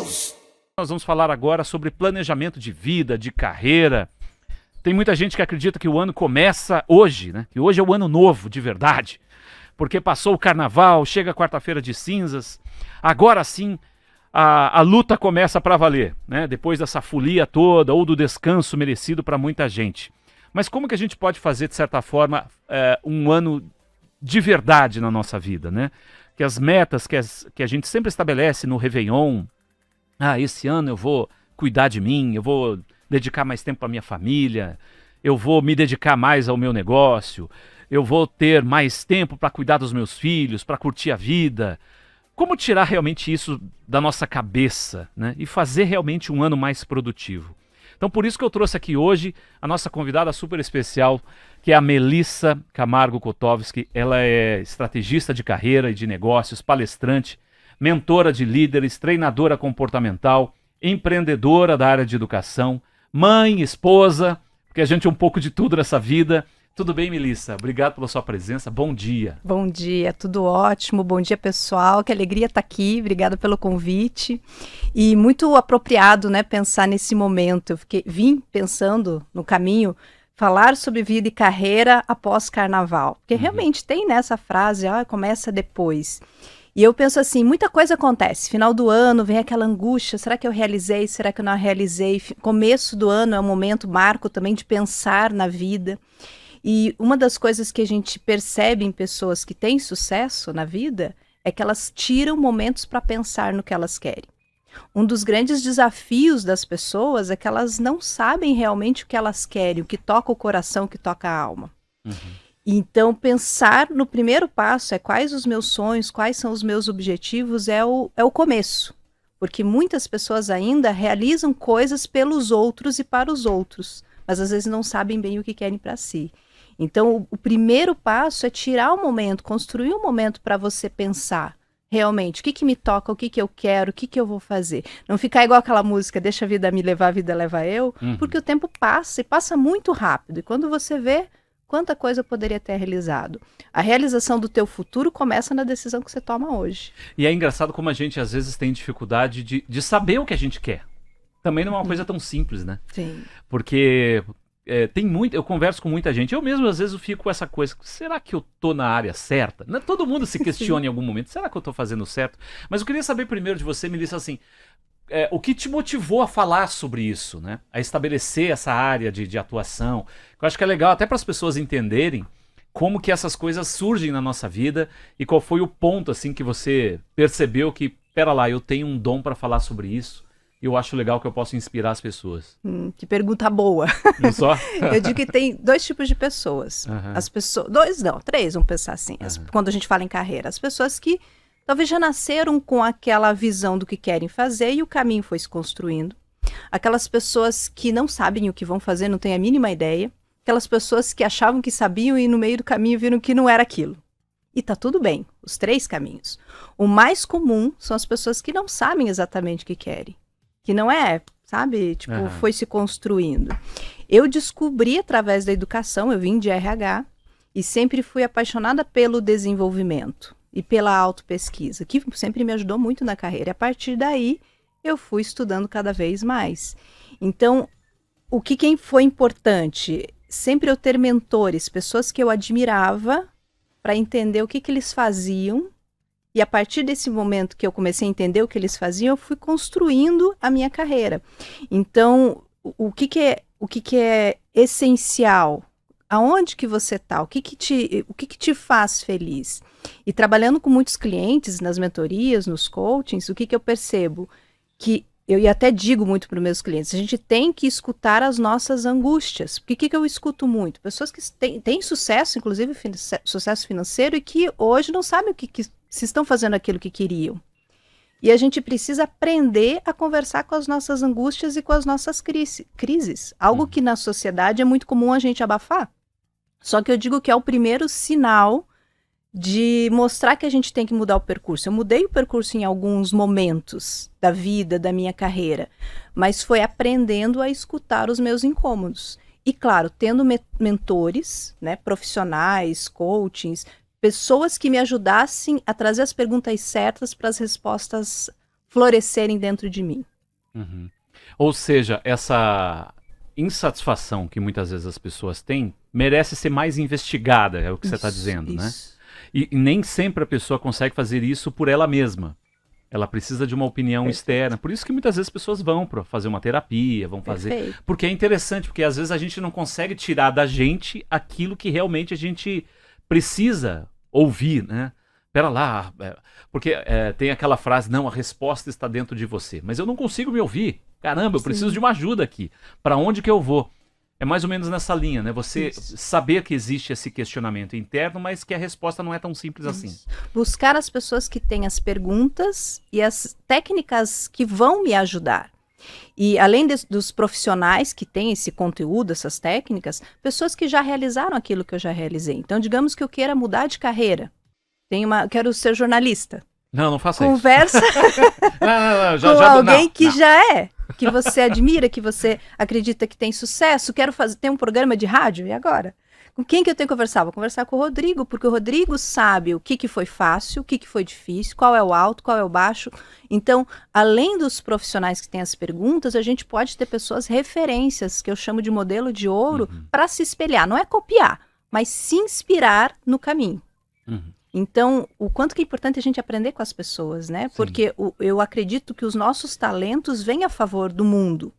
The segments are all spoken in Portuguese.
News. Nós vamos falar agora sobre planejamento de vida, de carreira. Tem muita gente que acredita que o ano começa hoje, né? Que hoje é o ano novo, de verdade. Porque passou o carnaval, chega a quarta-feira de cinzas. Agora sim, a luta começa para valer, né? Depois dessa folia toda ou do descanso merecido para muita gente. Mas como que a gente pode fazer, de certa forma, um ano de verdade na nossa vida, né? Que as metas que a gente sempre estabelece no Réveillon, esse ano eu vou cuidar de mim, eu vou dedicar mais tempo à minha família, eu vou me dedicar mais ao meu negócio, eu vou ter mais tempo para cuidar dos meus filhos, para curtir a vida. Como tirar realmente isso da nossa cabeça, né? E fazer realmente um ano mais produtivo? Então por isso que eu trouxe aqui hoje a nossa convidada super especial, que é a Melissa Camargo Kotovski. Ela é estrategista de carreira e de negócios, palestrante, mentora de líderes, treinadora comportamental, empreendedora da área de educação, mãe, esposa, porque a gente é um pouco de tudo nessa vida. Tudo bem, Melissa? Obrigado pela sua presença. Bom dia. Bom dia, tudo ótimo. Bom dia, pessoal. Que alegria estar aqui. Obrigada pelo convite. E muito apropriado, né, pensar nesse momento. Vim pensando no caminho, falar sobre vida e carreira após carnaval. Porque realmente tem nessa frase, começa depois. E eu penso assim, muita coisa acontece. Final do ano, vem aquela angústia. Será que eu realizei? Será que eu não realizei? Começo do ano é um momento marco também de pensar na vida. E uma das coisas que a gente percebe em pessoas que têm sucesso na vida é que elas tiram momentos para pensar no que elas querem. Um dos grandes desafios das pessoas é que elas não sabem realmente o que elas querem, o que toca o coração, o que toca a alma. Então, pensar no primeiro passo quais os meus sonhos, quais são os meus objetivos, é o começo. Porque muitas pessoas ainda realizam coisas pelos outros e para os outros, mas às vezes não sabem bem o que querem para si. Então, o primeiro passo é tirar um momento, construir um momento para você pensar realmente o que me toca, o que eu quero, o que eu vou fazer. Não ficar igual aquela música, deixa a vida me levar, a vida leva eu, porque o tempo passa e passa muito rápido. E quando você vê, quanta coisa eu poderia ter realizado. A realização do teu futuro começa na decisão que você toma hoje. E é engraçado como a gente às vezes tem dificuldade de saber o que a gente quer. Também não é uma coisa tão simples, né? Sim. Porque eu converso com muita gente, eu mesmo às vezes eu fico com essa coisa, será que eu tô na área certa? Todo mundo se questiona em algum momento, será que eu tô fazendo certo? Mas eu queria saber primeiro de você, Melissa, assim, o que te motivou a falar sobre isso, né? A estabelecer essa área de atuação, que eu acho que é legal até para as pessoas entenderem como que essas coisas surgem na nossa vida e qual foi o ponto, assim, que você percebeu que, pera lá, eu tenho um dom para falar sobre isso. E eu acho legal que eu posso inspirar as pessoas. Que pergunta boa. Não só? Eu digo que tem dois tipos de pessoas. As pessoas, três, vamos pensar assim, quando a gente fala em carreira. As pessoas que talvez já nasceram com aquela visão do que querem fazer e o caminho foi se construindo. Aquelas pessoas que não sabem o que vão fazer, não têm a mínima ideia. Aquelas pessoas que achavam que sabiam e no meio do caminho viram que não era aquilo. E tá tudo bem, os três caminhos. O mais comum são as pessoas que não sabem exatamente o que querem. Que não é, sabe, foi se construindo. Eu descobri através da educação, eu vim de RH, e sempre fui apaixonada pelo desenvolvimento e pela autopesquisa, que sempre me ajudou muito na carreira. E a partir daí, eu fui estudando cada vez mais. Então, o que foi importante? Sempre eu ter mentores, pessoas que eu admirava, para entender o que eles faziam. E a partir desse momento que eu comecei a entender o que eles faziam, eu fui construindo a minha carreira. Então, o que é essencial? Aonde que você está? O que te faz feliz? E trabalhando com muitos clientes, nas mentorias, nos coachings, o que eu percebo? Que eu até digo muito para os meus clientes, a gente tem que escutar as nossas angústias. Porque o que eu escuto muito? Pessoas que têm sucesso, inclusive sucesso financeiro, e que hoje não sabem se estão fazendo aquilo que queriam. E a gente precisa aprender a conversar com as nossas angústias e com as nossas crises. Algo que na sociedade é muito comum a gente abafar. Só que eu digo que é o primeiro sinal de mostrar que a gente tem que mudar o percurso. Eu mudei o percurso em alguns momentos da vida, da minha carreira, mas foi aprendendo a escutar os meus incômodos. E claro, tendo mentores, né, profissionais, coachings, pessoas que me ajudassem a trazer as perguntas certas para as respostas florescerem dentro de mim. Uhum. Ou seja, essa insatisfação que muitas vezes as pessoas têm merece ser mais investigada, é o que você está dizendo, né? E nem sempre a pessoa consegue fazer isso por ela mesma. Ela precisa de uma opinião externa. Por isso que muitas vezes as pessoas vão para fazer uma terapia, vão fazer... Porque é interessante, porque às vezes a gente não consegue tirar da gente aquilo que realmente a gente precisa ouvir, né? Pera lá, porque tem aquela frase, não, a resposta está dentro de você. Mas eu não consigo me ouvir. Caramba, eu preciso de uma ajuda aqui. Para onde que eu vou? É mais ou menos nessa linha, né? Você saber que existe esse questionamento interno, mas que a resposta não é tão simples assim. Buscar as pessoas que têm as perguntas e as técnicas que vão me ajudar. E além dos profissionais que têm esse conteúdo, essas técnicas, pessoas que já realizaram aquilo que eu já realizei. Então, digamos que eu queira mudar de carreira. Quero ser jornalista. Não faça Conversa isso. Conversa com alguém que já é. Que você admira, que você acredita que tem sucesso, ter um programa de rádio, e agora? Com quem que eu tenho que conversar? Vou conversar com o Rodrigo, porque o Rodrigo sabe o que foi fácil, o que foi difícil, qual é o alto, qual é o baixo. Então, além dos profissionais que têm as perguntas, a gente pode ter pessoas referências, que eu chamo de modelo de ouro, para se espelhar. Não é copiar, mas se inspirar no caminho. Então, o quanto que é importante a gente aprender com as pessoas, né? Sim. Porque eu acredito que os nossos talentos vêm a favor do mundo.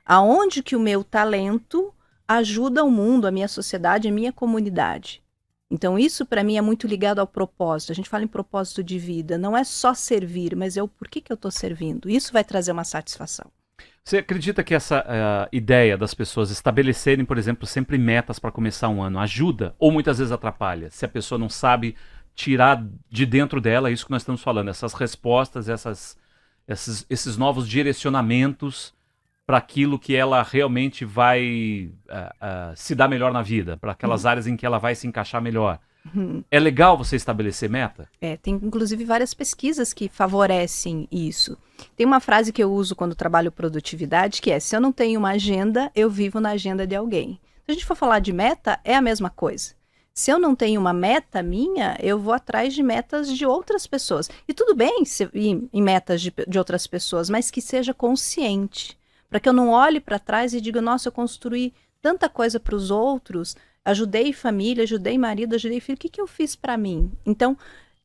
Aonde que o meu talento ajuda o mundo, a minha sociedade, a minha comunidade. Então, isso para mim é muito ligado ao propósito. A gente fala em propósito de vida. Não é só servir, mas por que eu estou servindo? Isso vai trazer uma satisfação. Você acredita que essa ideia das pessoas estabelecerem, por exemplo, sempre metas para começar um ano ajuda ou muitas vezes atrapalha? Se a pessoa não sabe tirar de dentro dela isso que nós estamos falando, essas respostas, esses novos direcionamentos para aquilo que ela realmente vai se dar melhor na vida, para aquelas áreas em que ela vai se encaixar melhor. É legal você estabelecer meta? Tem inclusive várias pesquisas que favorecem isso. Tem uma frase que eu uso quando trabalho produtividade, que é: se eu não tenho uma agenda, eu vivo na agenda de alguém. Se a gente for falar de meta, é a mesma coisa. Se eu não tenho uma meta minha, eu vou atrás de metas de outras pessoas. E tudo bem ir em metas de outras pessoas, mas que seja consciente. Para que eu não olhe para trás e diga: nossa, eu construí tanta coisa para os outros, ajudei família, ajudei marido, ajudei filho, o que eu fiz para mim? Então,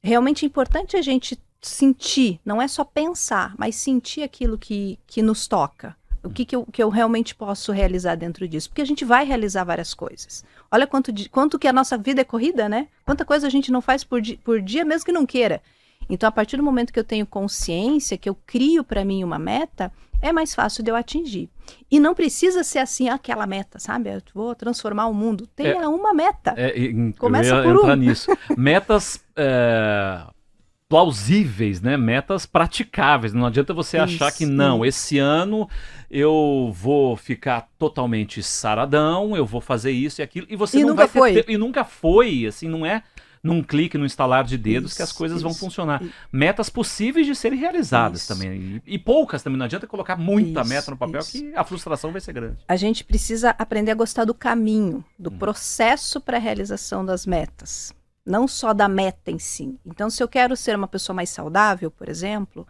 realmente é importante a gente sentir, não é só pensar, mas sentir aquilo que nos toca. O que eu realmente posso realizar dentro disso? Porque a gente vai realizar várias coisas. Olha quanto que a nossa vida é corrida, né? Quanta coisa a gente não faz por dia, mesmo que não queira. Então, a partir do momento que eu tenho consciência, que eu crio para mim uma meta, é mais fácil de eu atingir. E não precisa ser assim, aquela meta, sabe? Eu vou transformar o mundo. Tenha uma meta. Começa por entrar nisso. Metas plausíveis, né? Metas praticáveis. Não adianta você achar que não, esse ano eu vou ficar totalmente saradão, eu vou fazer isso e aquilo, e você não vai ter, e nunca foi, assim, não é num clique, num estalar de dedos que as coisas vão funcionar. Metas possíveis de serem realizadas também, e poucas também, não adianta colocar muita meta no papel que a frustração vai ser grande. A gente precisa aprender a gostar do caminho, do processo para a realização das metas. Não só da meta em si. Então, se eu quero ser uma pessoa mais saudável, por exemplo,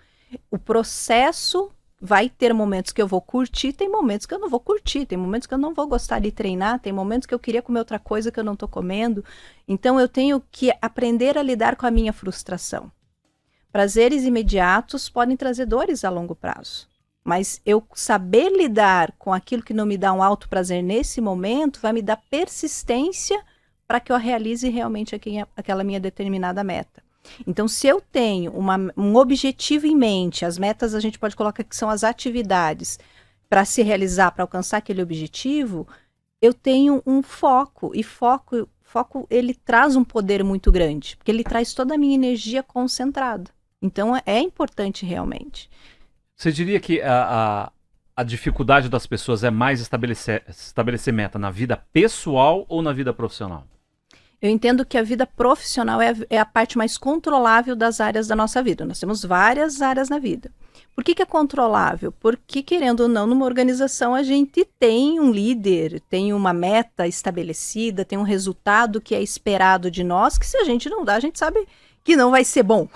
o processo vai ter momentos que eu vou curtir, tem momentos que eu não vou curtir, tem momentos que eu não vou gostar de treinar, tem momentos que eu queria comer outra coisa que eu não estou comendo. Então, eu tenho que aprender a lidar com a minha frustração. Prazeres imediatos podem trazer dores a longo prazo. Mas eu saber lidar com aquilo que não me dá um alto prazer nesse momento vai me dar persistência para que eu realize realmente aquela minha determinada meta. Então, se eu tenho um objetivo em mente, as metas a gente pode colocar que são as atividades para se realizar, para alcançar aquele objetivo, eu tenho um foco, e foco ele traz um poder muito grande, porque ele traz toda a minha energia concentrada. Então, é importante realmente. Você diria que a dificuldade das pessoas é mais estabelecer meta na vida pessoal ou na vida profissional? Eu entendo que a vida profissional é a parte mais controlável das áreas da nossa vida. Nós temos várias áreas na vida. Por que é controlável? Porque, querendo ou não, numa organização a gente tem um líder, tem uma meta estabelecida, tem um resultado que é esperado de nós, que se a gente não dá, a gente sabe que não vai ser bom,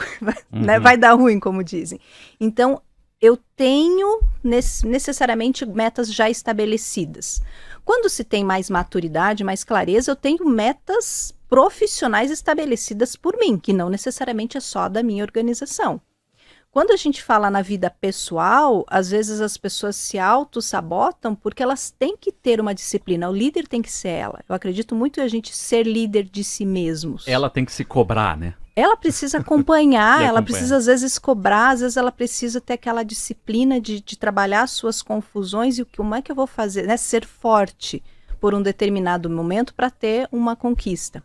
né? Vai dar ruim, como dizem. Então, eu tenho necessariamente metas já estabelecidas. Quando se tem mais maturidade, mais clareza, eu tenho metas profissionais estabelecidas por mim, que não necessariamente é só da minha organização. Quando a gente fala na vida pessoal, às vezes as pessoas se auto-sabotam porque elas têm que ter uma disciplina. O líder tem que ser ela. Eu acredito muito em a gente ser líder de si mesmos. Ela tem que se cobrar, né? Ela precisa acompanhar, ela precisa às vezes cobrar, às vezes ela precisa ter aquela disciplina de trabalhar as suas confusões e como é que eu vou fazer, né? Ser forte por um determinado momento para ter uma conquista.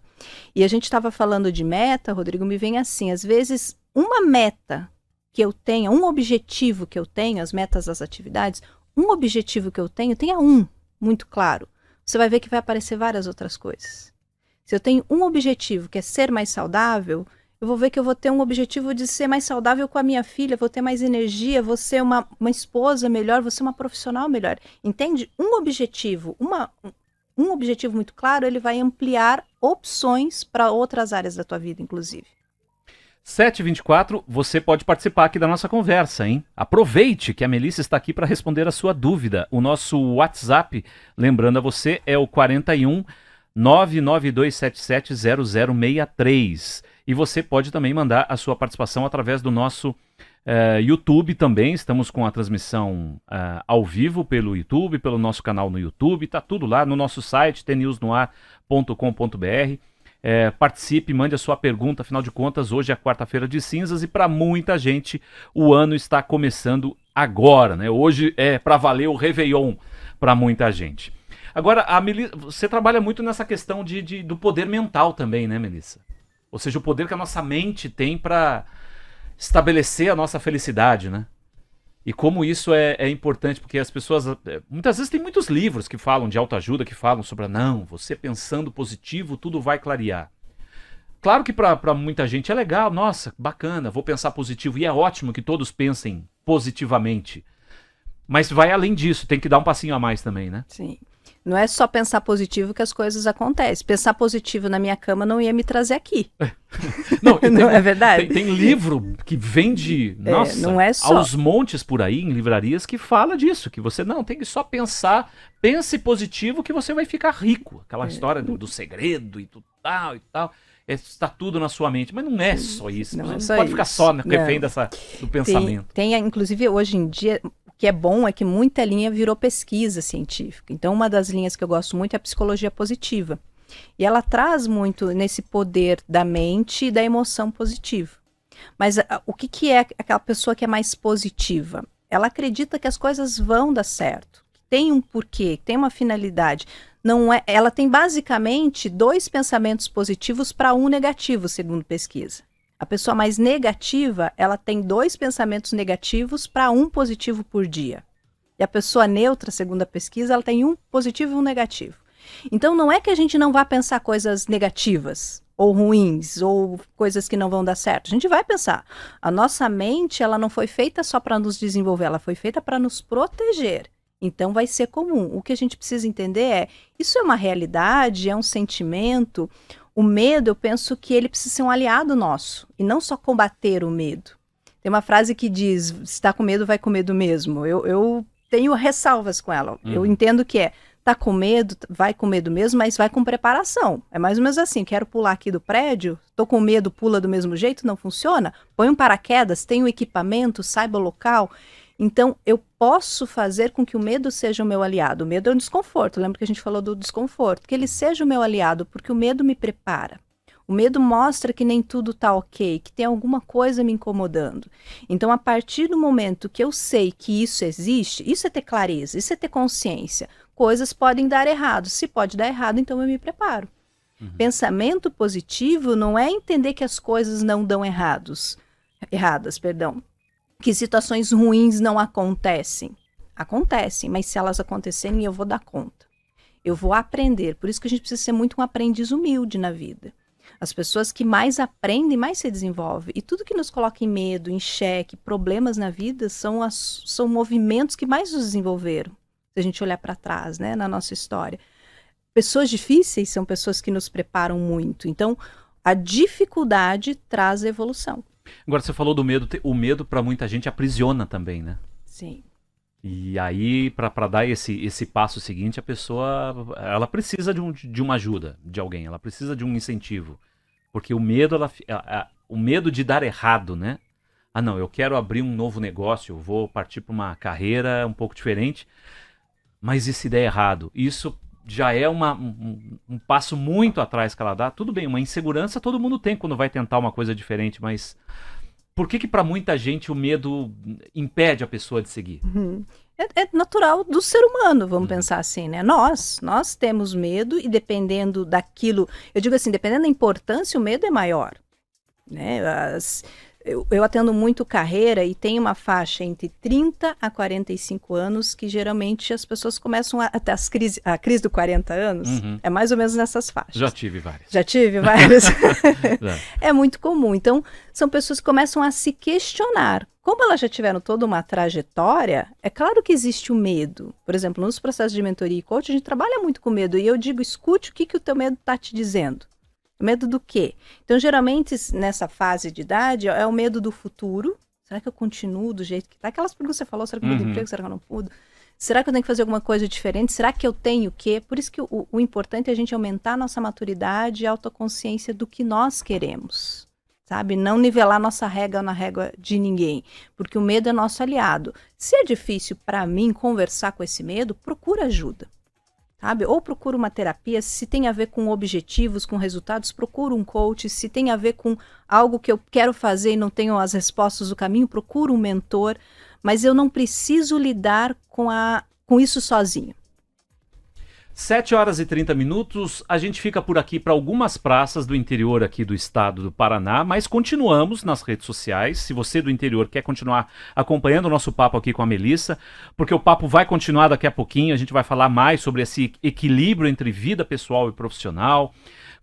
E a gente estava falando de meta, Rodrigo, me vem assim, às vezes uma meta que eu tenha, um objetivo que eu tenho, as metas das atividades, um objetivo que eu tenha um muito claro. Você vai ver que vai aparecer várias outras coisas. Se eu tenho um objetivo que é ser mais saudável, eu vou ver que eu vou ter um objetivo de ser mais saudável com a minha filha, vou ter mais energia, vou ser uma esposa melhor, vou ser uma profissional melhor. Entende? Um objetivo, um objetivo muito claro, ele vai ampliar opções para outras áreas da tua vida, inclusive. 7h24, você pode participar aqui da nossa conversa, hein? Aproveite que a Melissa está aqui para responder a sua dúvida. O nosso WhatsApp, lembrando a você, é o 41 992770063. E você pode também mandar a sua participação através do nosso YouTube também. Estamos com a transmissão ao vivo pelo YouTube, pelo nosso canal no YouTube. Está tudo lá no nosso site, tnewsnoar.com.br. Participe, mande a sua pergunta, afinal de contas, hoje é quarta-feira de cinzas e para muita gente o ano está começando agora, né? Hoje é para valer o Réveillon para muita gente. Agora, você trabalha muito nessa questão do poder mental também, né, Melissa? Ou seja, o poder que a nossa mente tem para estabelecer a nossa felicidade, né? E como isso é importante, porque as pessoas, muitas vezes tem muitos livros que falam de autoajuda, que falam sobre, não, você pensando positivo, tudo vai clarear. Claro que para muita gente é legal, nossa, bacana, vou pensar positivo, e é ótimo que todos pensem positivamente. Mas vai além disso, tem que dar um passinho a mais também, né? Sim. Não é só pensar positivo que as coisas acontecem. Pensar positivo na minha cama não ia me trazer aqui. Não é verdade? Tem livro que vende, nossa, não é só. Aos montes por aí, em livrarias, que fala disso, que você não tem que só pensar, pense positivo que você vai ficar rico. Aquela história do segredo e tudo tal e tal. Está tudo na sua mente, mas não é só isso. Não pode ficar só refém do pensamento. Tem, inclusive, hoje em dia... O que é bom é que muita linha virou pesquisa científica. Então, uma das linhas que eu gosto muito é a psicologia positiva. E ela traz muito nesse poder da mente e da emoção positiva. Mas o que é aquela pessoa que é mais positiva? Ela acredita que as coisas vão dar certo, que tem um porquê, que tem uma finalidade. Ela tem basicamente 2 pensamentos positivos para um negativo, segundo pesquisa. A pessoa mais negativa, ela tem 2 pensamentos negativos para 1 positivo por dia. E a pessoa neutra, segundo a pesquisa, ela tem 1 positivo e 1 negativo. Então, não é que a gente não vá pensar coisas negativas, ou ruins, ou coisas que não vão dar certo. A gente vai pensar. A nossa mente, ela não foi feita só para nos desenvolver, ela foi feita para nos proteger. Então, vai ser comum. O que a gente precisa entender isso é uma realidade, é um sentimento. O medo, eu penso que ele precisa ser um aliado nosso, e não só combater o medo. Tem uma frase que diz, se está com medo, vai com medo mesmo. Eu tenho ressalvas com ela. Eu entendo que tá com medo, vai com medo mesmo, mas vai com preparação. É mais ou menos assim, quero pular aqui do prédio, tô com medo, pula do mesmo jeito, não funciona? Põe um paraquedas, tem um equipamento, saiba o local. Então, eu posso fazer com que o medo seja o meu aliado. O medo é um desconforto, lembra que a gente falou do desconforto? Que ele seja o meu aliado, porque o medo me prepara. O medo mostra que nem tudo está ok, que tem alguma coisa me incomodando. Então, a partir do momento que eu sei que isso existe, isso é ter clareza, isso é ter consciência. Coisas podem dar errado. Se pode dar errado, então eu me preparo. Pensamento positivo não é entender que as coisas não dão erradas, que situações ruins não acontecem. Acontecem, mas se elas acontecerem, eu vou dar conta. Eu vou aprender. Por isso que a gente precisa ser muito um aprendiz humilde na vida. As pessoas que mais aprendem, mais se desenvolvem. E tudo que nos coloca em medo, em xeque, problemas na vida, são movimentos que mais nos desenvolveram. Se a gente olhar para trás, né, na nossa história. Pessoas difíceis são pessoas que nos preparam muito. Então, A dificuldade traz evolução. Agora você falou do medo, o medo para muita gente aprisiona também, né? Sim. E aí, para dar esse passo seguinte, a pessoa ela precisa de uma ajuda de alguém, ela precisa de um incentivo. Porque o medo, o medo de dar errado, né? Ah, não, eu quero abrir um novo negócio, eu vou partir para uma carreira um pouco diferente, mas e se der errado? Isso já é um passo muito atrás que ela dá. Tudo bem, uma insegurança todo mundo tem quando vai tentar uma coisa diferente, mas por que para muita gente o medo impede a pessoa de seguir? É natural do ser humano, vamos pensar assim, né? Nós temos medo e dependendo daquilo, eu digo assim, dependendo da importância, o medo é maior, né? Eu atendo muito carreira e tem uma faixa entre 30 a 45 anos que geralmente as pessoas começam até a crise do 40 anos, é mais ou menos nessas faixas. Já tive várias. Já tive várias? É muito comum. Então, são pessoas que começam a se questionar. Como elas já tiveram toda uma trajetória, é claro que existe o medo. Por exemplo, nos processos de mentoria e coaching, a gente trabalha muito com medo. E eu digo, escute o que o teu medo está te dizendo. Medo do quê? Então, geralmente, nessa fase de idade, é o medo do futuro. Será que eu continuo do jeito que está? Aquelas perguntas que você falou, será que eu mudo de emprego? Será que eu não mudo? Será que eu tenho que fazer alguma coisa diferente? Será que eu tenho o quê? Por isso que o importante é a gente aumentar a nossa maturidade e autoconsciência do que nós queremos. Sabe? Não nivelar nossa régua na régua de ninguém. Porque o medo é nosso aliado. Se é difícil para mim conversar com esse medo, procura ajuda. Sabe? Ou procura uma terapia, se tem a ver com objetivos, com resultados, procura um coach, se tem a ver com algo que eu quero fazer e não tenho as respostas do caminho, procura um mentor, mas eu não preciso lidar com isso sozinho. 7h30, a gente fica por aqui para algumas praças do interior aqui do estado do Paraná, mas continuamos nas redes sociais. Se você do interior quer continuar acompanhando o nosso papo aqui com a Melissa, porque o papo vai continuar daqui a pouquinho, a gente vai falar mais sobre esse equilíbrio entre vida pessoal e profissional,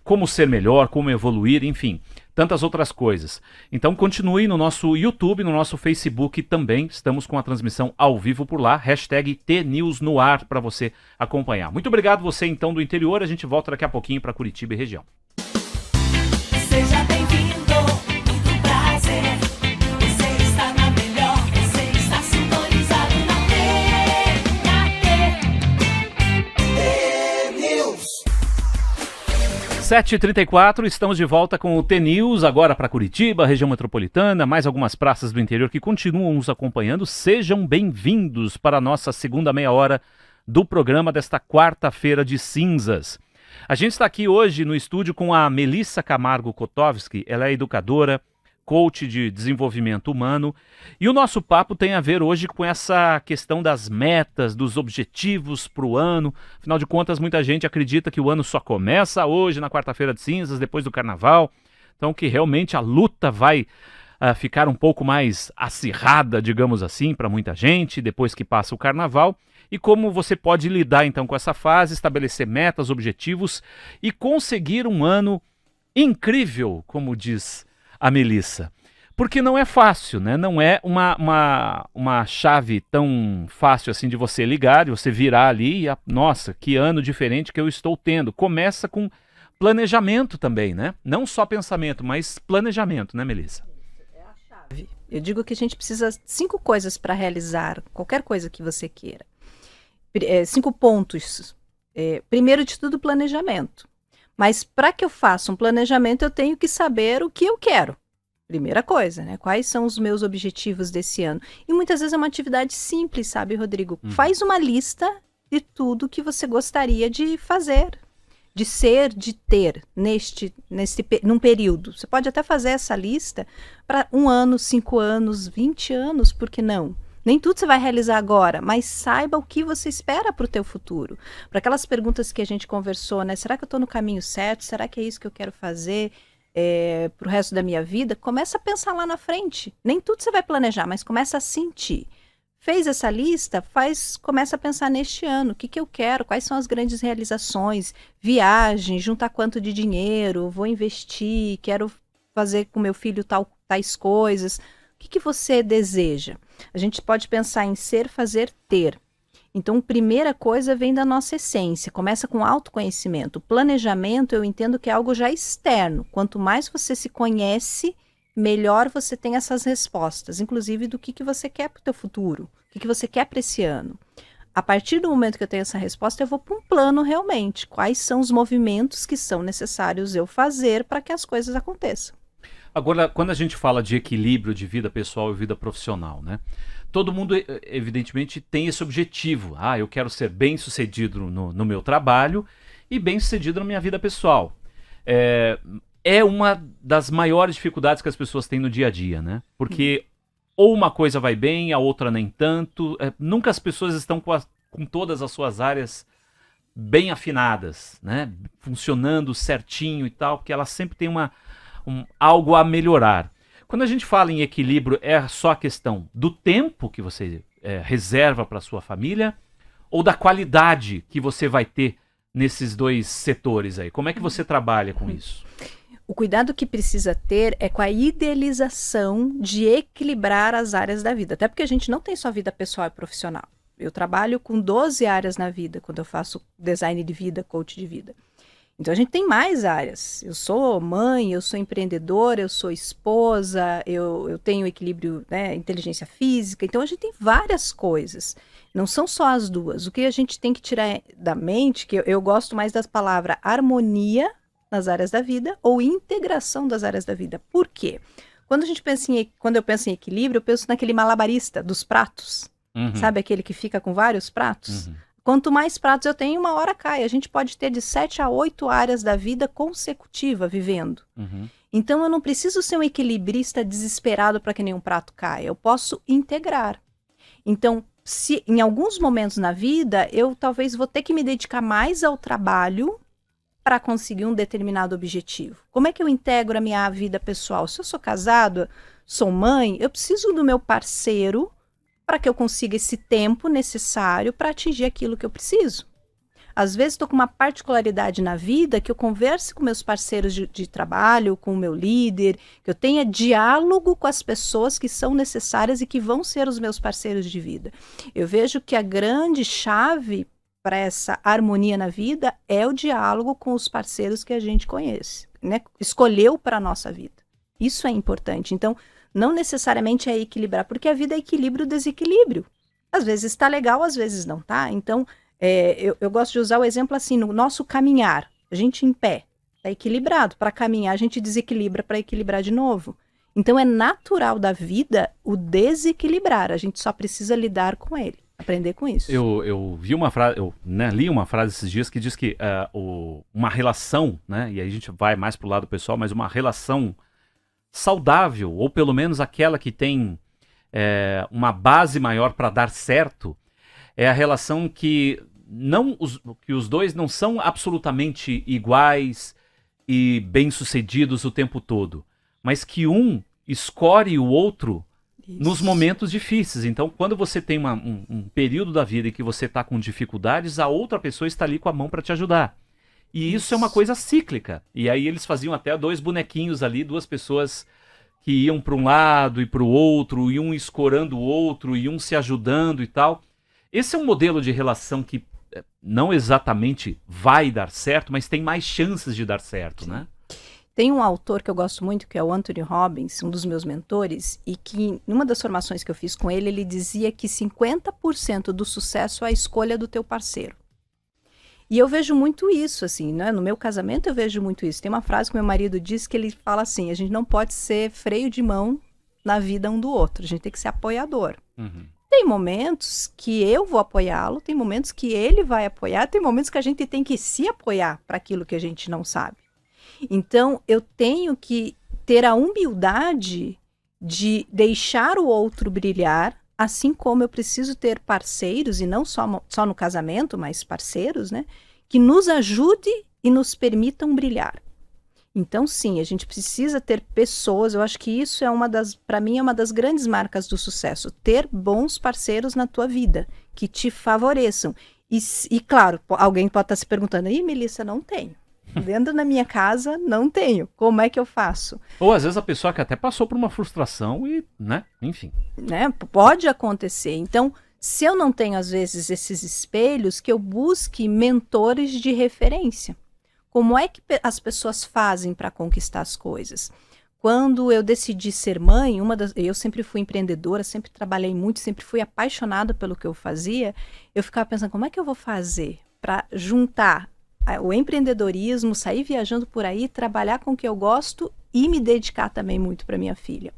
como ser melhor, como evoluir, enfim, tantas outras coisas. Então continue no nosso YouTube, no nosso Facebook também, estamos com a transmissão ao vivo por lá, #TNews no ar para você acompanhar. Muito obrigado você então do interior, a gente volta daqui a pouquinho para Curitiba e região. Seja bem-vindo, muito prazer, você está na melhor, você está sintonizado na T-News. 7h34, estamos de volta com o T-News, agora para Curitiba, região metropolitana, mais algumas praças do interior que continuam nos acompanhando. Sejam bem-vindos para a nossa segunda meia hora do programa desta quarta-feira de cinzas. A gente está aqui hoje no estúdio com a Melissa Camargo Kotovski, ela é educadora, coach de desenvolvimento humano, e o nosso papo tem a ver hoje com essa questão das metas, dos objetivos para o ano. Afinal de contas, muita gente acredita que o ano só começa hoje, na quarta-feira de cinzas, depois do carnaval, então que realmente a luta vai ficar um pouco mais acirrada, digamos assim, para muita gente, depois que passa o carnaval, e como você pode lidar então com essa fase, estabelecer metas, objetivos e conseguir um ano incrível, como diz a Melissa. Porque não é fácil, né? Não é uma chave tão fácil assim de você ligar, de você virar ali e, nossa, que ano diferente que eu estou tendo. Começa com planejamento também, né? Não só pensamento, mas planejamento, né, Melissa? É a chave. Eu digo que a gente precisa de 5 coisas para realizar qualquer coisa que você queira. 5 pontos. Primeiro de tudo, planejamento. Mas para que eu faça um planejamento, eu tenho que saber o que eu quero. Primeira coisa, né? Quais são os meus objetivos desse ano? E muitas vezes é uma atividade simples, sabe, Rodrigo? Faz uma lista de tudo que você gostaria de fazer, de ser, de ter num período. Você pode até fazer essa lista para 1 ano, 5 anos, 20 anos, por que não? Nem tudo você vai realizar agora, mas saiba o que você espera para o teu futuro. Para aquelas perguntas que a gente conversou, né? Será que eu estou no caminho certo? Será que é isso que eu quero fazer para o resto da minha vida? Começa a pensar lá na frente. Nem tudo você vai planejar, mas começa a sentir. Fez essa lista? Começa a pensar neste ano. O que eu quero? Quais são as grandes realizações? Viagem, juntar quanto de dinheiro? Vou investir? Quero fazer com meu filho tais coisas? O que você deseja? A gente pode pensar em ser, fazer, ter. Então, primeira coisa vem da nossa essência, começa com autoconhecimento. O planejamento, eu entendo que é algo já externo. Quanto mais você se conhece, melhor você tem essas respostas, inclusive do que você quer para o teu futuro, o que você quer para esse ano. A partir do momento que eu tenho essa resposta, eu vou para um plano realmente. Quais são os movimentos que são necessários eu fazer para que as coisas aconteçam? Agora, quando a gente fala de equilíbrio de vida pessoal e vida profissional, né? Todo mundo, evidentemente, tem esse objetivo. Eu quero ser bem-sucedido no meu trabalho e bem-sucedido na minha vida pessoal. É uma das maiores dificuldades que as pessoas têm no dia a dia, né? Porque ou uma coisa vai bem, a outra nem tanto. Nunca as pessoas estão com todas as suas áreas bem afinadas, né? Funcionando certinho e tal, porque elas sempre têm algo a melhorar. Quando a gente fala em equilíbrio, é só a questão do tempo que você reserva para sua família ou da qualidade que você vai ter nesses dois setores aí? Como é que você trabalha com isso? O cuidado que precisa ter é com a idealização de equilibrar as áreas da vida. Até porque a gente não tem só vida pessoal e profissional. Eu trabalho com 12 áreas na vida, quando eu faço design de vida, coach de vida. Então a gente tem mais áreas. Eu sou mãe, eu sou empreendedora, eu sou esposa, eu tenho equilíbrio, né, inteligência física. Então a gente tem várias coisas. Não são só as duas. O que a gente tem que tirar da mente, que eu gosto mais das palavras harmonia nas áreas da vida ou integração das áreas da vida. Por quê? Quando eu penso em equilíbrio, eu penso naquele malabarista dos pratos. Sabe aquele que fica com vários pratos? Quanto mais pratos eu tenho, uma hora cai. A gente pode ter de 7 a 8 áreas da vida consecutiva vivendo. Então eu não preciso ser um equilibrista desesperado para que nenhum prato caia. Eu posso integrar. Então, se em alguns momentos na vida, eu talvez vou ter que me dedicar mais ao trabalho para conseguir um determinado objetivo. Como é que eu integro a minha vida pessoal? Se eu sou casado, sou mãe, eu preciso do meu parceiro para que eu consiga esse tempo necessário para atingir aquilo que eu preciso. Às vezes estou com uma particularidade na vida que eu converse com meus parceiros de trabalho, com o meu líder, que eu tenha diálogo com as pessoas que são necessárias e que vão ser os meus parceiros de vida. Eu vejo que a grande chave para essa harmonia na vida é o diálogo com os parceiros que a gente conhece, né? Escolheu para a nossa vida. Isso é importante. Então, não necessariamente é equilibrar, porque a vida é equilíbrio ou desequilíbrio. Às vezes está legal, às vezes não está. Então, eu gosto de usar o exemplo assim, no nosso caminhar, a gente em pé, está equilibrado. Para caminhar, a gente desequilibra para equilibrar de novo. Então, é natural da vida o desequilibrar, a gente só precisa lidar com ele. Aprender com isso. Eu vi uma frase, li uma frase esses dias que diz que uma relação, né, e aí a gente vai mais pro lado pessoal, mas uma relação saudável, ou pelo menos aquela que tem uma base maior para dar certo, é a relação que os dois não são absolutamente iguais e bem-sucedidos o tempo todo, mas que um escolhe o outro nos momentos difíceis. Então, quando você tem um período da vida em que você está com dificuldades, a outra pessoa está ali com a mão para te ajudar. E isso é uma coisa cíclica. E aí eles faziam até 2 bonequinhos ali, 2 pessoas que iam para um lado e para o outro, e um escorando o outro, e um se ajudando e tal. Esse é um modelo de relação que não exatamente vai dar certo, mas tem mais chances de dar certo, né? Tem um autor que eu gosto muito, que é o Anthony Robbins, um dos meus mentores, e que, numa das formações que eu fiz com ele dizia que 50% do sucesso é a escolha do teu parceiro. E eu vejo muito isso, assim, né? No meu casamento eu vejo muito isso. Tem uma frase que meu marido diz que ele fala assim, a gente não pode ser freio de mão na vida um do outro, a gente tem que ser apoiador. Tem momentos que eu vou apoiá-lo, tem momentos que ele vai apoiar, tem momentos que a gente tem que se apoiar para aquilo que a gente não sabe. Então, eu tenho que ter a humildade de deixar o outro brilhar, assim como eu preciso ter parceiros, e não só no casamento, mas parceiros, né, que nos ajude e nos permitam brilhar. Então, sim, a gente precisa ter pessoas, eu acho que isso é para mim, é uma das grandes marcas do sucesso, ter bons parceiros na tua vida, que te favoreçam. E claro, alguém pode estar se perguntando, Melissa, não tenho. Dentro da minha casa, não tenho. Como é que eu faço? Ou às vezes a pessoa que até passou por uma frustração e, né, enfim. Né? Pode acontecer. Então, Se eu não tenho, às vezes, esses espelhos, que eu busque mentores de referência. Como é que as pessoas fazem para conquistar as coisas? Quando eu decidi ser mãe, eu sempre fui empreendedora, sempre trabalhei muito, sempre fui apaixonada pelo que eu fazia, eu ficava pensando, como é que eu vou fazer para juntar o empreendedorismo, sair viajando por aí, trabalhar com o que eu gosto e me dedicar também muito para minha filha.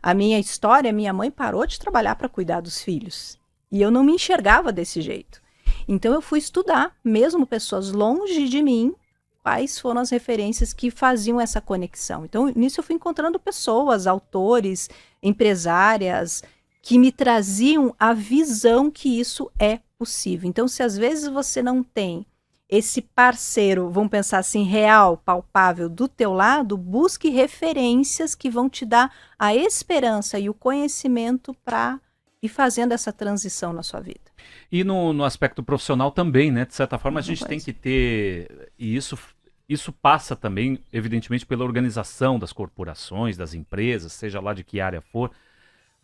A minha história, minha mãe parou de trabalhar para cuidar dos filhos. E eu não me enxergava desse jeito. Então eu fui estudar, mesmo pessoas longe de mim, quais foram as referências que faziam essa conexão. Então nisso eu fui encontrando pessoas, autores, empresárias, que me traziam a visão que isso é possível. Então se às vezes você não tem esse parceiro, vamos pensar assim, real, palpável do teu lado, busque referências que vão te dar a esperança e o conhecimento para ir fazendo essa transição na sua vida. E no aspecto profissional também, né? De certa forma, a gente tem que ter, e isso passa também, evidentemente, pela organização das corporações, das empresas, seja lá de que área for,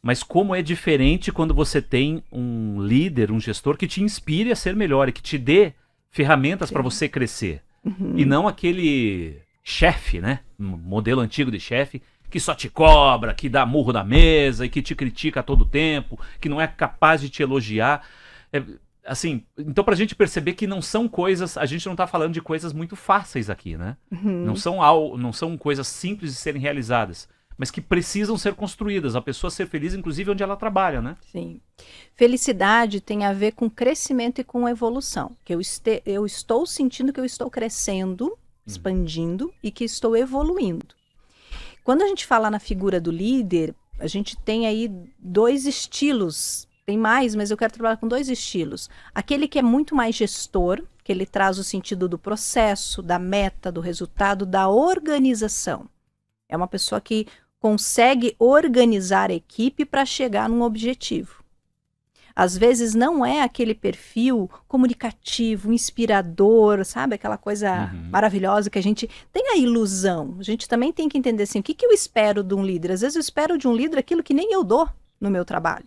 mas como é diferente quando você tem um líder, um gestor que te inspire a ser melhor e que te dê ferramentas para você crescer. E não aquele chefe, né? Modelo antigo de chefe, que só te cobra, que dá murro na mesa e que te critica a todo tempo, que não é capaz de te elogiar. Assim, então pra gente perceber que não são coisas, a gente não tá falando de coisas muito fáceis aqui, né? Não são coisas simples de serem realizadas, mas que precisam ser construídas, a pessoa ser feliz, inclusive, onde ela trabalha, né? Sim. Felicidade tem a ver com crescimento e com evolução. Que eu estou sentindo que eu estou crescendo, expandindo e que estou evoluindo. Quando a gente fala na figura do líder, a gente tem aí 2 estilos. Tem mais, mas eu quero trabalhar com 2 estilos. Aquele que é muito mais gestor, que ele traz o sentido do processo, da meta, do resultado, da organização. É uma pessoa que consegue organizar a equipe para chegar num objetivo. Às vezes não é aquele perfil comunicativo, inspirador, sabe? Aquela coisa maravilhosa que a gente tem a ilusão. A gente também tem que entender assim, o que eu espero de um líder? Às vezes eu espero de um líder aquilo que nem eu dou no meu trabalho.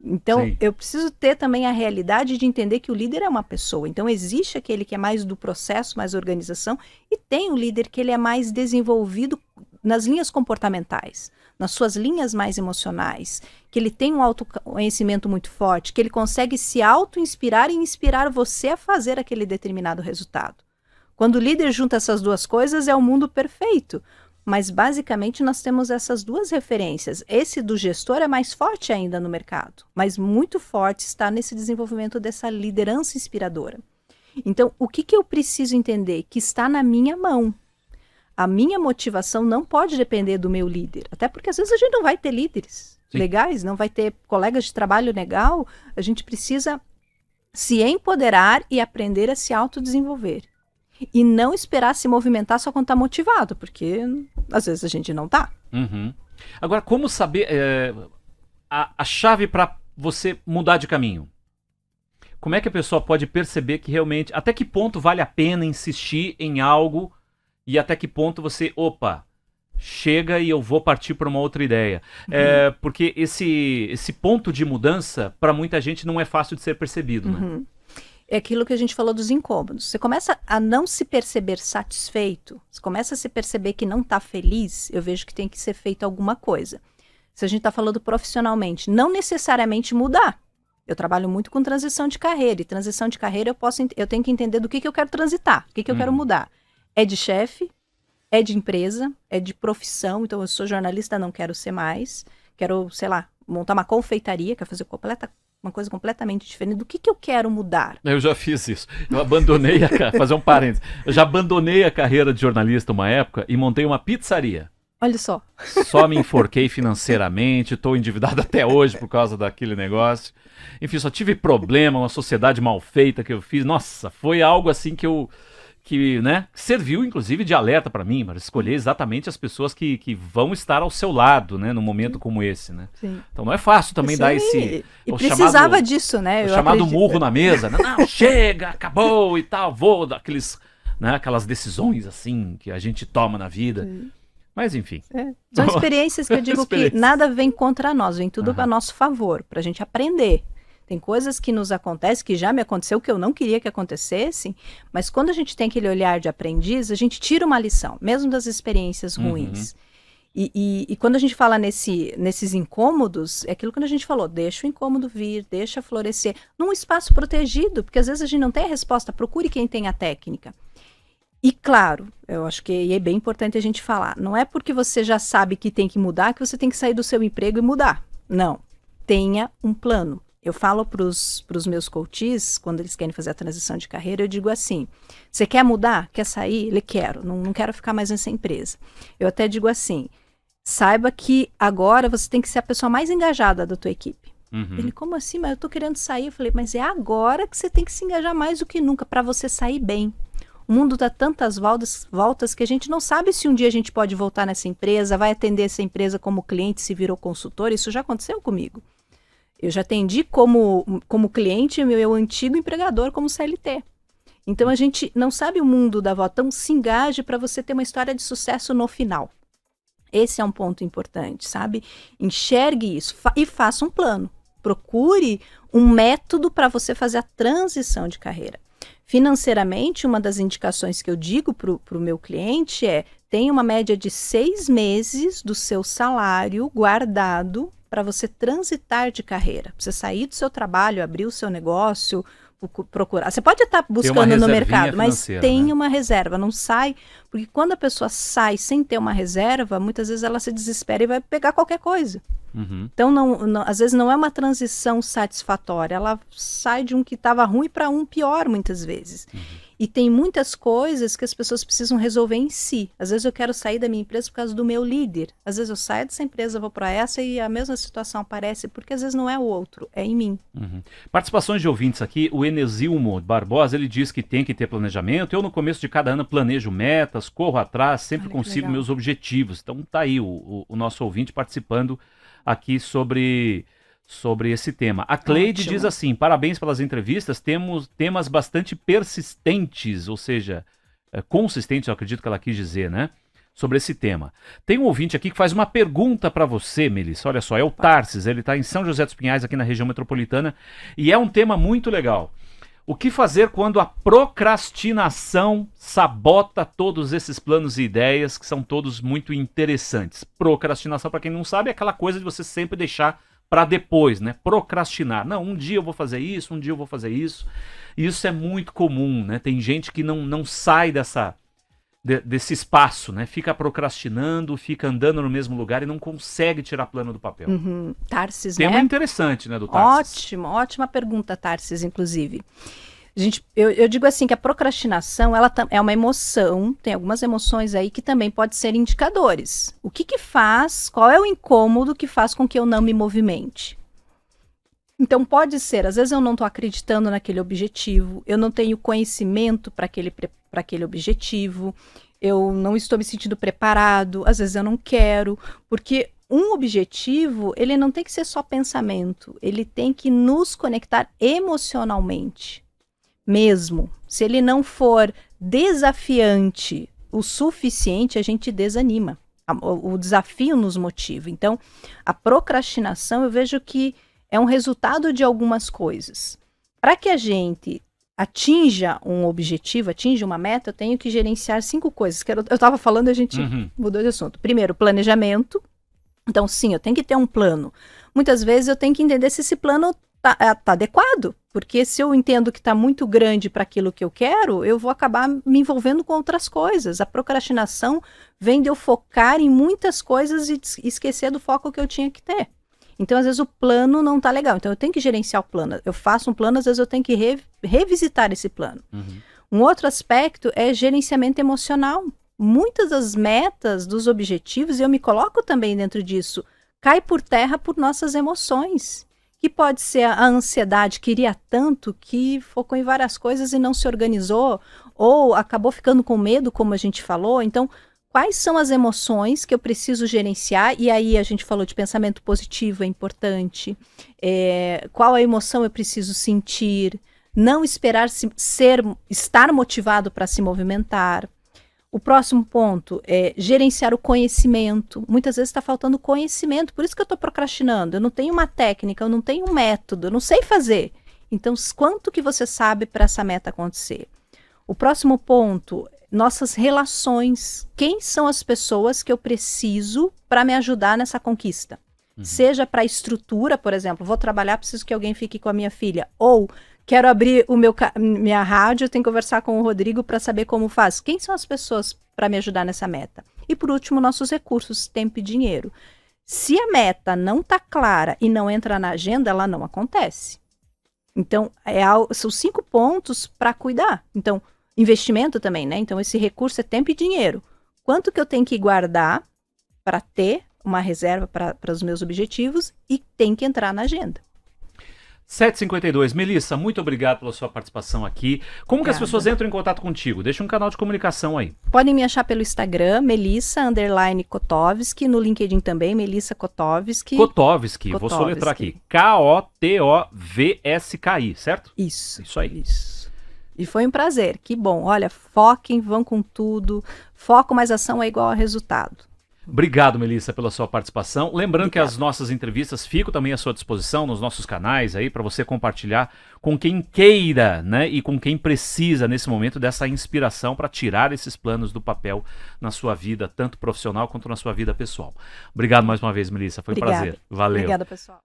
Então, eu preciso ter também a realidade de entender que o líder é uma pessoa. Então, existe aquele que é mais do processo, mais organização, e tem o líder que ele é mais desenvolvido nas linhas comportamentais, nas suas linhas mais emocionais, que ele tem um autoconhecimento muito forte, que ele consegue se auto-inspirar e inspirar você a fazer aquele determinado resultado. Quando o líder junta essas 2 coisas, é o mundo perfeito. Mas, basicamente, nós temos essas 2 referências. Esse do gestor é mais forte ainda no mercado, mas muito forte está nesse desenvolvimento dessa liderança inspiradora. Então, o que eu preciso entender? Que está na minha mão. A minha motivação não pode depender do meu líder. Até porque, às vezes, a gente não vai ter líderes legais, não vai ter colegas de trabalho legal. A gente precisa se empoderar e aprender a se autodesenvolver. E não esperar se movimentar só quando está motivado, porque às vezes a gente não está. Agora, como saber a chave para você mudar de caminho? Como é que a pessoa pode perceber que realmente, até que ponto vale a pena insistir em algo e até que ponto você, chega e eu vou partir para uma outra ideia? Porque esse ponto de mudança, para muita gente, não é fácil de ser percebido, né? É aquilo que a gente falou dos incômodos. Você começa a não se perceber satisfeito, você começa a se perceber que não está feliz, eu vejo que tem que ser feito alguma coisa. Se a gente está falando profissionalmente, não necessariamente mudar. Eu trabalho muito com transição de carreira, e transição de carreira eu tenho que entender do que eu quero transitar, o que eu quero mudar. É de chefe, é de empresa, é de profissão, então eu sou jornalista, não quero ser mais, quero, sei lá, montar uma confeitaria, quero fazer uma coisa completamente diferente. Do que eu quero mudar? Eu já fiz isso. Eu abandonei fazer um parênteses. Eu já abandonei a carreira de jornalista uma época e montei uma pizzaria. Olha só. Só me enforquei financeiramente, estou endividado até hoje por causa daquele negócio. Enfim, só tive problema, uma sociedade mal feita que eu fiz. Nossa, foi algo assim que serviu inclusive de alerta para mim, para escolher exatamente as pessoas que vão estar ao seu lado, né, num momento como esse, né? Sim. Então não é fácil também dar esse... E precisava disso, né? O chamado murro na mesa, né? Não, chega, acabou e tal, vou daqueles, né, aquelas decisões assim que a gente toma na vida. Sim. Mas enfim. São experiências que eu digo que nada vem contra nós, vem tudo a nosso favor, para a gente aprender. Tem coisas que nos acontecem, que já me aconteceu, que eu não queria que acontecessem, mas quando a gente tem aquele olhar de aprendiz, a gente tira uma lição, mesmo das experiências ruins. E quando a gente fala nesses incômodos, é aquilo que a gente falou, deixa o incômodo vir, deixa florescer, num espaço protegido, porque às vezes a gente não tem a resposta, procure quem tem a técnica. E claro, eu acho que é bem importante a gente falar, não é porque você já sabe que tem que mudar, que você tem que sair do seu emprego e mudar. Não, tenha um plano. Eu falo para os meus coaches, quando eles querem fazer a transição de carreira, eu digo assim, você quer mudar? Quer sair? Ele quero, não quero ficar mais nessa empresa. Eu até digo assim, saiba que agora você tem que ser a pessoa mais engajada da tua equipe. Ele, como assim? Mas eu tô querendo sair. Eu falei, mas é agora que você tem que se engajar mais do que nunca para você sair bem. O mundo dá tantas voltas que a gente não sabe se um dia a gente pode voltar nessa empresa, vai atender essa empresa como cliente, se virou consultor. Isso já aconteceu comigo. Eu já atendi como cliente meu antigo empregador como CLT. Então a gente não sabe o mundo da volta. Então se engaje para você ter uma história de sucesso no final. Esse é um ponto importante, sabe? Enxergue isso e faça um plano. Procure um método para você fazer a transição de carreira. Financeiramente, uma das indicações que eu digo para o meu cliente é: tenha uma média de 6 meses do seu salário guardado para você transitar de carreira. Pra você sair do seu trabalho, abrir o seu negócio, procurar. Você pode estar buscando no mercado, mas tenha uma reserva, não sai. Porque quando a pessoa sai sem ter uma reserva, muitas vezes ela se desespera e vai pegar qualquer coisa. Então, às vezes não é uma transição satisfatória, ela sai de um que estava ruim para um pior, muitas vezes. E tem muitas coisas que as pessoas precisam resolver em si. Às vezes eu quero sair da minha empresa por causa do meu líder. Às vezes eu saio dessa empresa, vou para essa e a mesma situação aparece, porque às vezes não é o outro, é em mim. Participações de ouvintes aqui, o Enesilmo Barbosa, ele diz que tem que ter planejamento. Eu no começo de cada ano planejo metas, corro atrás, sempre consigo meus objetivos. Então tá aí o nosso ouvinte participando aqui sobre esse tema. A Cleide diz assim: parabéns pelas entrevistas, temos temas bastante persistentes, ou seja, consistentes, eu acredito que ela quis dizer, né? Sobre esse tema. Tem um ouvinte aqui que faz uma pergunta para você, Melissa. Olha só, é o Tarsis, ele está em São José dos Pinhais, aqui na região metropolitana, e é um tema muito legal. O que fazer quando a procrastinação sabota todos esses planos e ideias que são todos muito interessantes? Procrastinação, para quem não sabe, é aquela coisa de você sempre deixar para depois, né? Procrastinar. Não, um dia eu vou fazer isso, um dia eu vou fazer isso. E isso é muito comum, né? Tem gente que não sai desse espaço, né? Fica procrastinando, fica andando no mesmo lugar e não consegue tirar plano do papel. Tarsis, Tema interessante, né, do Tarsis? Ótima pergunta, Tarsis, inclusive. Eu digo assim que a procrastinação, ela é uma emoção, tem algumas emoções aí que também podem ser indicadores. O que faz, qual é o incômodo que faz com que eu não me movimente? Então pode ser, às vezes eu não estou acreditando naquele objetivo, eu não tenho conhecimento para aquele objetivo, eu não estou me sentindo preparado, às vezes eu não quero, porque um objetivo, ele não tem que ser só pensamento, ele tem que nos conectar emocionalmente. Mesmo, se ele não for desafiante o suficiente, a gente desanima. O desafio nos motiva. Então, a procrastinação, eu vejo que é um resultado de algumas coisas. Para que a gente atinja um objetivo, atinja uma meta, eu tenho que gerenciar 5 coisas. Eu estava falando, a gente mudou de assunto. Primeiro, planejamento. Então, sim, eu tenho que ter um plano. Muitas vezes eu tenho que entender se esse plano tá adequado, porque se eu entendo que está muito grande para aquilo que eu quero, eu vou acabar me envolvendo com outras coisas. A procrastinação vem de eu focar em muitas coisas e esquecer do foco que eu tinha que ter. Então, às vezes, o plano não está legal. Então, eu tenho que gerenciar o plano. Eu faço um plano, às vezes eu tenho que revisitar esse plano. Um outro aspecto é gerenciamento emocional. Muitas das metas, dos objetivos, e eu me coloco também dentro disso, cai por terra por nossas emoções. Que pode ser a ansiedade, queria tanto que focou em várias coisas e não se organizou, ou acabou ficando com medo, como a gente falou. Então, quais são as emoções que eu preciso gerenciar? E aí a gente falou de pensamento positivo, é importante. Qual a emoção eu preciso sentir? Não esperar estar motivado para se movimentar. O próximo ponto é gerenciar o conhecimento. Muitas vezes está faltando conhecimento, por isso que eu estou procrastinando. Eu não tenho uma técnica, eu não tenho um método, eu não sei fazer. Então, quanto que você sabe para essa meta acontecer? O próximo ponto, nossas relações. Quem são as pessoas que eu preciso para me ajudar nessa conquista? Seja para estrutura, por exemplo, vou trabalhar, preciso que alguém fique com a minha filha. Ou quero abrir minha rádio, tenho que conversar com o Rodrigo para saber como faz. Quem são as pessoas para me ajudar nessa meta? E por último, nossos recursos, tempo e dinheiro. Se a meta não está clara e não entra na agenda, ela não acontece. Então, são 5 pontos para cuidar. Então, investimento também, né? Então, esse recurso é tempo e dinheiro. Quanto que eu tenho que guardar para ter uma reserva para os meus objetivos e tem que entrar na agenda. 7h52. Melissa, muito obrigado pela sua participação aqui. Como que as pessoas entram em contato contigo? Deixa um canal de comunicação aí. Podem me achar pelo Instagram, Melissa_Kotovski, no LinkedIn também, Melissa Kotovski. Kotovski, vou soletrar aqui. Kotovski, certo? Isso. Isso aí. Isso. E foi um prazer, que bom. Olha, foquem, vão com tudo. Foco mais ação é igual a resultado. Obrigado, Melissa, pela sua participação. Lembrando que as nossas entrevistas ficam também à sua disposição nos nossos canais aí para você compartilhar com quem queira, né, e com quem precisa nesse momento dessa inspiração para tirar esses planos do papel na sua vida, tanto profissional quanto na sua vida pessoal. Obrigado mais uma vez, Melissa. Foi um prazer. Valeu. Obrigada, pessoal.